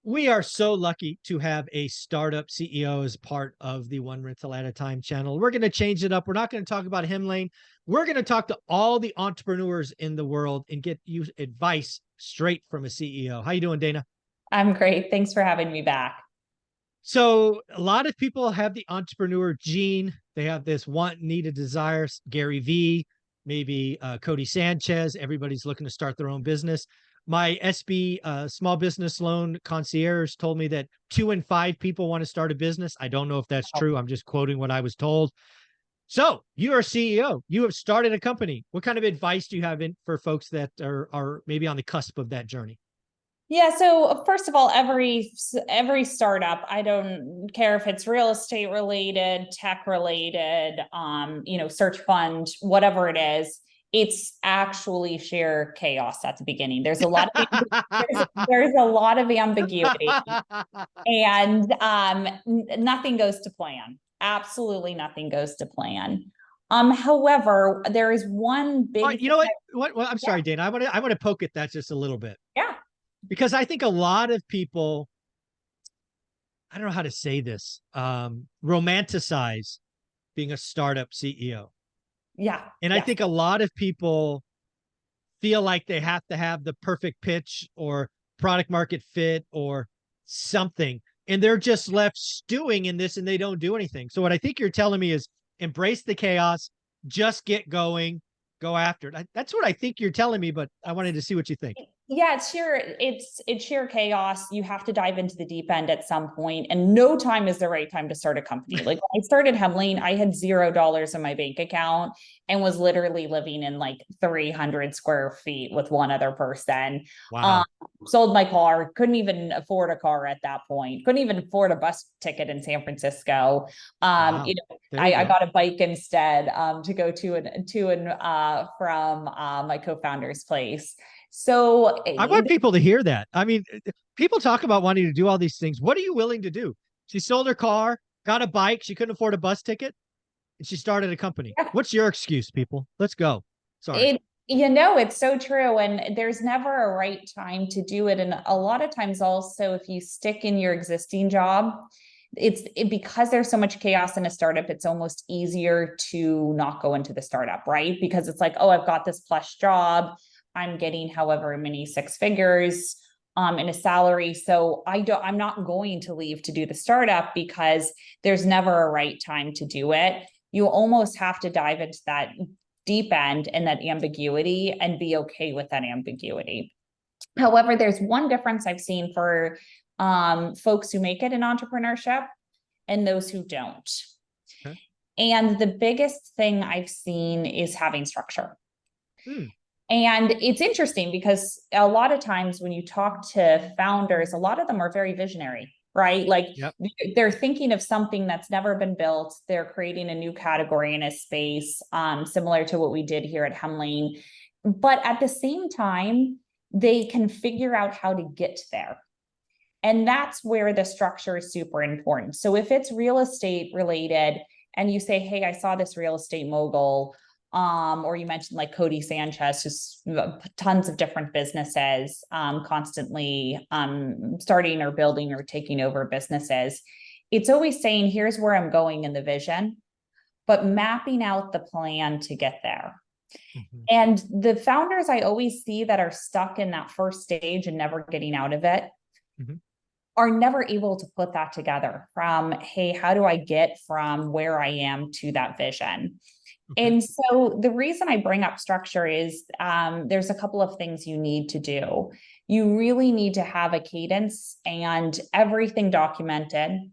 We are so lucky to have a startup CEO as part of the One Rental at a Time channel. We're going to change it up. We're not going to talk about Hemlane. We're going to talk to all the entrepreneurs in the world and get you advice straight from a CEO. How you doing, Dana? I'm great. Thanks for having me back. So a lot of people have the entrepreneur gene. They have this want, need, a desire. Gary V, maybe Cody Sanchez. Everybody's looking to start their own business. My SB small business loan concierge told me that 2 in 5 people want to start a business. I don't know if that's true. I'm just quoting what I was told. So you are a CEO. You have started a company. What kind of advice do you have for folks that are maybe on the cusp of that journey? Yeah, so first of all, every startup, I don't care if it's real estate related, tech related, search fund, whatever it is, it's actually sheer chaos at the beginning. There's a lot of there's a lot of ambiguity, and nothing goes to plan. Absolutely nothing goes to plan. However, there is one big. All right, you know what? Well, I'm sorry, Dana. I want to poke at that just a little bit. Yeah. Because I think a lot of people, I don't know how to say this, romanticize being a startup CEO. Yeah. And I think a lot of people feel like they have to have the perfect pitch or product market fit or something. And they're just left stewing in this and they don't do anything. So what I think you're telling me is embrace the chaos, just get going, go after it. That's what I think you're telling me, but I wanted to see what you think. Yeah, it's sheer chaos. You have to dive into the deep end at some point, and no time is the right time to start a company. Like when I started Hemlane, I had $0 in my bank account and was literally living in like 300 square feet with one other person. Wow. Sold my car, couldn't even afford a car at that point, couldn't even afford a bus ticket in San Francisco. Wow. I got a bike instead to go to and from my co-founder's place. So I want people to hear that. I mean, people talk about wanting to do all these things. What are you willing to do? She sold her car, got a bike. She couldn't afford a bus ticket, and she started a company. What's your excuse, people? Let's go. Sorry. It's so true. And there's never a right time to do it. And a lot of times also, if you stick in your existing job, because there's so much chaos in a startup, it's almost easier to not go into the startup, right? Because it's like, oh, I've got this plush job. I'm getting however many 6 figures in a salary. So I'm not going to leave to do the startup because there's never a right time to do it. You almost have to dive into that deep end and that ambiguity and be okay with that ambiguity. However, there's one difference I've seen for folks who make it in entrepreneurship and those who don't. Okay. And the biggest thing I've seen is having structure. And it's interesting because a lot of times when you talk to founders, a lot of them are very visionary, right? Like they're thinking of something that's never been built. They're creating a new category in a space, similar to what we did here at Hemlane. But at the same time, they can figure out how to get there. And that's where the structure is super important. So if it's real estate related and you say, hey, I saw this real estate mogul, or you mentioned like Cody Sanchez, who's tons of different businesses, constantly starting or building or taking over businesses. It's always saying, here's where I'm going in the vision, but mapping out the plan to get there. And the founders I always see that are stuck in that first stage and never getting out of it are never able to put that together from, hey, how do I get from where I am to that vision? And so the reason I bring up structure is there's a couple of things you need to do. You really need to have a cadence and everything documented.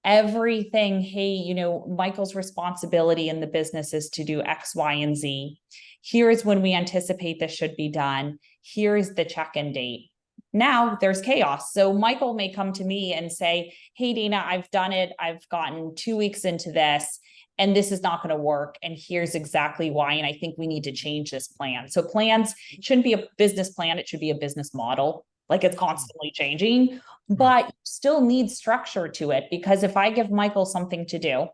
Everything, hey, Michael's responsibility in the business is to do X, Y, and Z. Here's when we anticipate this should be done. Here's the check-in date. Now there's chaos. So Michael may come to me and say, hey, Dina, I've done it. I've gotten 2 weeks into this. And this is not going to work. And here's exactly why. And I think we need to change this plan. So plans shouldn't be a business plan. It should be a business model. Like it's constantly changing, but you still need structure to it. Because if I give Michael something to do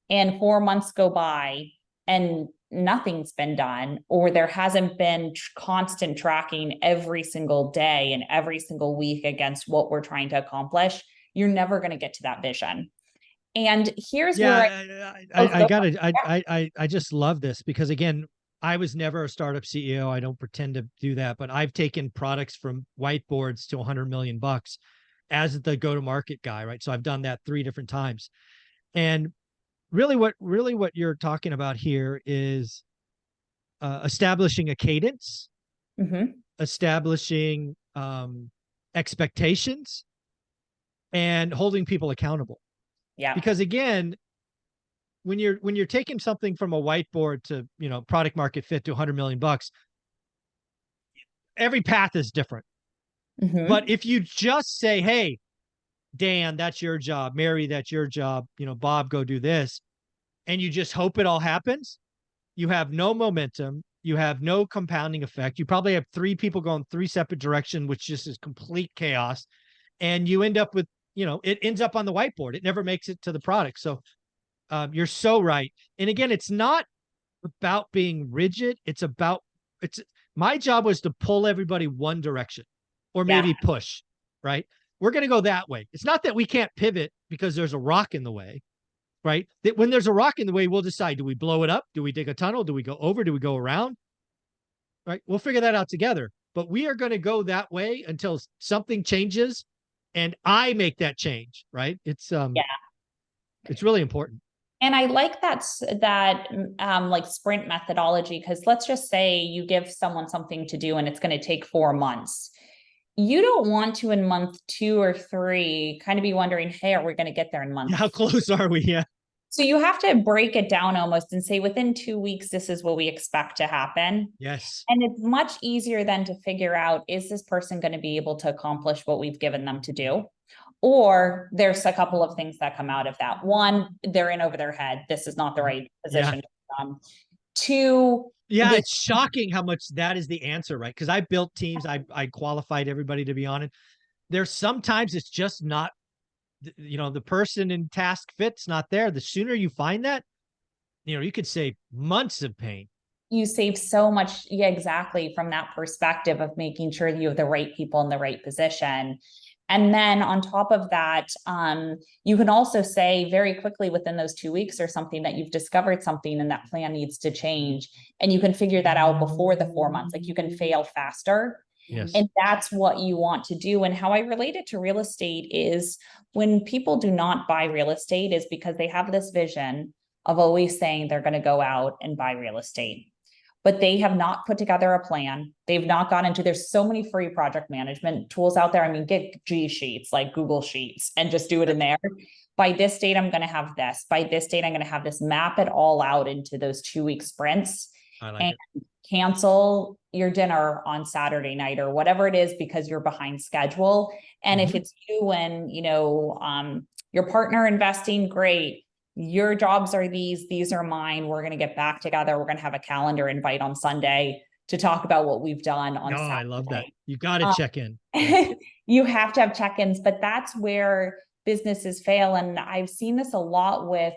and 4 months go by and nothing's been done, or there hasn't been constant tracking every single day and every single week against what we're trying to accomplish, you're never going to get to that vision. And here's where I just love this because again, I was never a startup CEO. I don't pretend to do that, but I've taken products from whiteboards to 100 million bucks as the go-to-market guy, right? So I've done that 3 different times. And really what you're talking about here is establishing a cadence, establishing expectations, and holding people accountable. Yeah. Because again, when you're taking something from a whiteboard to, product market fit to 100 million bucks, every path is different. But if you just say, hey, Dan, that's your job, Mary, that's your job, Bob, go do this, and you just hope it all happens, you have no momentum, you have no compounding effect. You probably have 3 people going 3 separate directions, which just is complete chaos. And you end up with, it ends up on the whiteboard. It never makes it to the product. So you're so right. And again, it's not about being rigid. It's my job was to pull everybody one direction or maybe push, right? We're going to go that way. It's not that we can't pivot because there's a rock in the way, right? That when there's a rock in the way, we'll decide, do we blow it up? Do we dig a tunnel? Do we go over? Do we go around? Right? We'll figure that out together. But we are going to go that way until something changes and I make that change, right? It's really important. And I like that like sprint methodology, because let's just say you give someone something to do and it's going to take 4 months. You don't want to in month 2 or 3 kind of be wondering, hey, are we going to get there in month? How close are we? Yeah. So you have to break it down almost and say within 2 weeks, this is what we expect to happen. Yes. And it's much easier then to figure out, is this person going to be able to accomplish what we've given them to do? Or there's a couple of things that come out of that. One, they're in over their head. This is not the right position. Yeah. 2, it's shocking how much that is the answer, right? Because I built teams, I qualified everybody to be on it. There's sometimes it's just not, the person in task fit's not there. The sooner you find that, you could save months of pain. You save so much, exactly, from that perspective of making sure you have the right people in the right position. And then on top of that, you can also say very quickly within those 2 weeks or something that you've discovered something and that plan needs to change. And you can figure that out before the 4 months. Like you can fail faster. Yes. And that's what you want to do. And how I relate it to real estate is when people do not buy real estate is because they have this vision of always saying they're going to go out and buy real estate. But they have not put together a plan. They've not gone into, there's so many free project management tools out there. I mean, get G Sheets, like Google Sheets, and just do it in there. By this date, I'm going to have this. By this date, I'm going to have this. Map it all out into those 2-week sprints. And cancel your dinner on Saturday night or whatever it is because you're behind schedule. And if it's you and, your partner investing, great. Your jobs are these are mine. We're going to get back together. We're going to have a calendar invite on Sunday to talk about what we've done on Saturday. I love that. You got to check in. You have to have check-ins, but that's where businesses fail. And I've seen this a lot with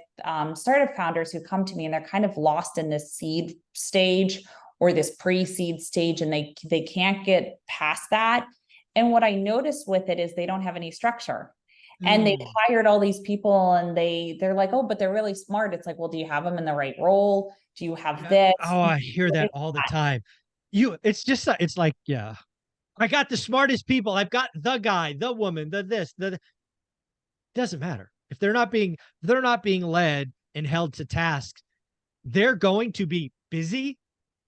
startup founders who come to me and they're kind of lost in this seed stage or this pre-seed stage, and they can't get past that. And what I noticed with it is they don't have any structure. And they've hired all these people and they're like, oh, but they're really smart. It's like, well, do you have them in the right role? Do you have this? Oh, I hear that all the time. It's like, yeah, I got the smartest people. I've got the guy, the woman, doesn't matter. If they're not being led and held to tasks, they're going to be busy.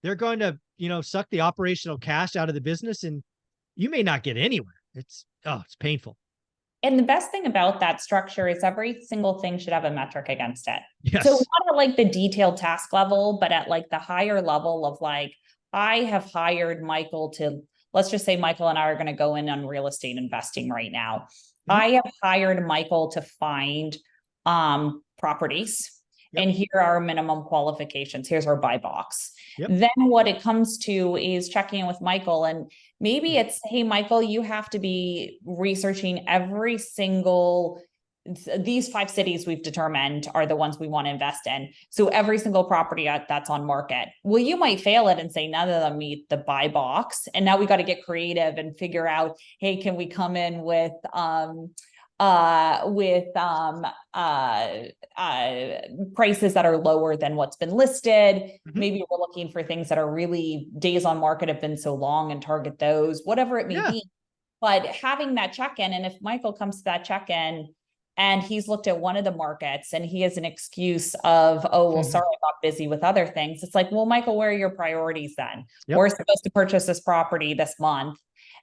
They're going to, suck the operational cash out of the business and you may not get anywhere. It's painful. And the best thing about that structure is every single thing should have a metric against it. Yes. So not at like the detailed task level, but at like the higher level of like, I have hired Michael to, let's just say Michael and I are going to go in on real estate investing right now. I have hired Michael to find properties. And here are our minimum qualifications. Here's our buy box. Then what it comes to is checking in with Michael, and maybe it's, hey, Michael, you have to be researching every single these 5 cities we've determined are the ones we want to invest in. So every single property that's on market, well, you might fail it and say none of them meet the buy box. And now we got to get creative and figure out, hey, can we come in with prices that are lower than what's been listed. Mhm. Maybe we're looking for things that are really days on market have been so long and target those, whatever it may Yeah. be. But having that check-in, and if Michael comes to that check-in and he's looked at one of the markets and he has an excuse of, oh, well, sorry, I got busy with other things. It's like, well, Michael, where are your priorities then? Yep. We're supposed to purchase this property this month.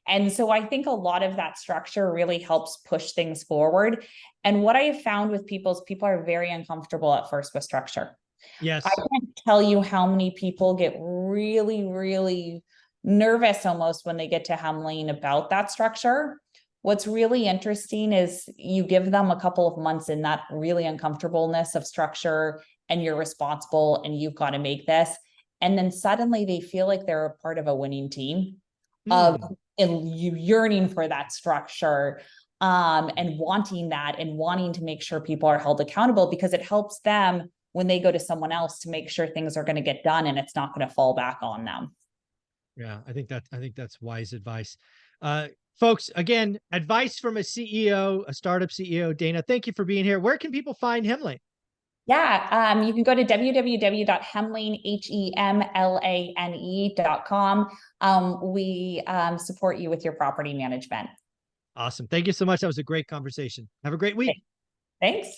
And so I think a lot of that structure really helps push things forward. And what I have found with people is people are very uncomfortable at first with structure. Yes. I can't tell you how many people get really, really nervous almost when they get to Hemline about that structure. What's really interesting is you give them a couple of months in that really uncomfortableness of structure, and you're responsible and you've got to make this. And then suddenly they feel like they're a part of a winning team of and you yearning for that structure, and wanting that and wanting to make sure people are held accountable, because it helps them when they go to someone else to make sure things are going to get done and it's not going to fall back on them. Yeah, I think that's wise advice. Folks, again, advice from a CEO, a startup CEO. Dana, thank you for being here. Where can people find Hemline? Yeah, you can go to www.hemlane.com. We support you with your property management. Awesome. Thank you so much. That was a great conversation. Have a great week. Thanks.